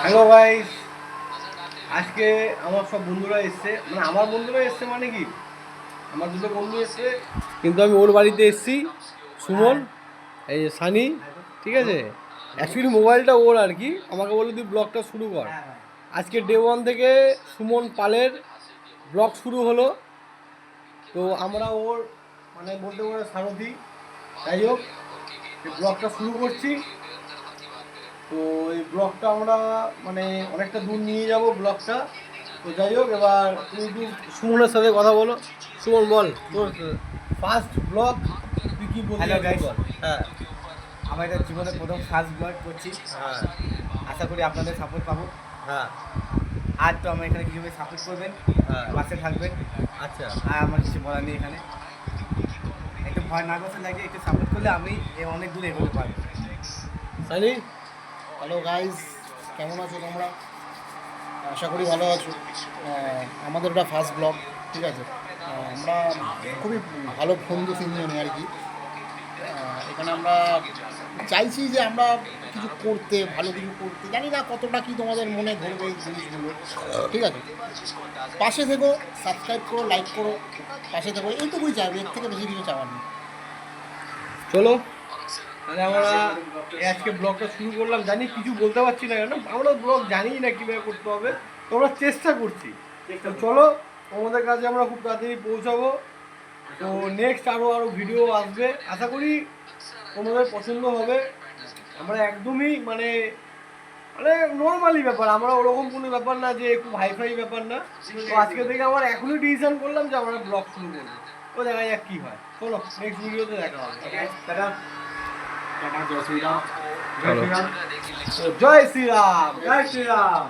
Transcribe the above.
Hello guys, আজকে আমার সব বন্ধুরা এসছে, মানে আমার বন্ধুরা এসছে মানে কি, আমার দুটো বন্ধু এসছে, কিন্তু আমি ওর বাড়িতে এসছি। সুমন, এই যে সানি, ঠিক আছে। অ্যাকচুয়ালি মোবাইলটা ওর আর কি, আমাকে বললো তুই ব্লগটা শুরু কর। আজকে ডে ওয়ান থেকে সুমন পালের ব্লগ শুরু হলো। তো আমরা ওর মানে বলতে পারো সারথি। যাই হোক, এই ব্লগটা শুরু করছি। তো এই ব্লগটা আমরা মানে অনেকটা দূর নিয়ে যাব ব্লগটা। তো যাই হোক, এবার তুমি একটু সুমনের সাথে কথা বলো। সুমন বল, তোর ফার্স্ট ব্লগ তুই কি বলতে হ্যালো গাইস, বল। হ্যাঁ আমার এটা জীবনে প্রথম ফার্স্ট ব্লগ করছি। হ্যাঁ আশা করি আপনাদের সাপোর্ট পাবো। হ্যাঁ আর তো আমার এখানে কিছুভাবে সাপোর্ট করবেন, হ্যাঁ পাশে থাকবেন। আচ্ছা আর আমার কিছু বলার নেই এখানে। একটু ভয় নার্ভাস লাগে, একটু সাপোর্ট করলে আমি অনেক দূর এগোতে পারবো। সানি। হ্যালো গাইস, কেমন আছো তোমরা? আশা করি ভালো আছো। আমাদের এটা ফার্স্ট ব্লগ, ঠিক আছে। আমরা খুবই ভালো বন্ধু তিনজনে আর কি। এখানে আমরা চাইছি যে আমরা কিছু করতে, ভালো কিছু করতে, জানি না কতটা কি তোমাদের মনে ধরবে এই জিনিসগুলো, ঠিক আছে। পাশে থেকো, সাবস্ক্রাইব করো, লাইক করো, পাশে থেকো, এইটুকুই চাইবে, এর থেকে বেশি কিছু চাওয়ার নেই। চলো তাহলে আমরা আজকে ব্লগটা শুরু করলাম। জানি কিছু বলতে পারছি না, কেন আমরা ব্লগ জানি না কীভাবে করতে হবে, তো আমরা চেষ্টা করছি। তো চলো, তোমাদের কাছে আমরা খুব তাড়াতাড়ি পৌঁছাবো। তো নেক্সট আরও ভিডিও আসবে, আশা করি তোমাদের পছন্দ হবে। আমরা একদমই মানে মানে নর্মালি ব্যাপার, আমরা ওরকম কোনো ব্যাপার না যে খুব হাইফাই ব্যাপার না। তো আজকে থেকে আমার এখনই ডিসিশন করলাম যে আমরা ব্লগ শুরু করবো। তো দেখা যাক কী হয়। চলো নেক্সট ভিডিওতে দেখা হবে। টাটা। টাটা, জয় শ্রীরাম। জয় শ্রীরাম। জয় শ্রীরাম।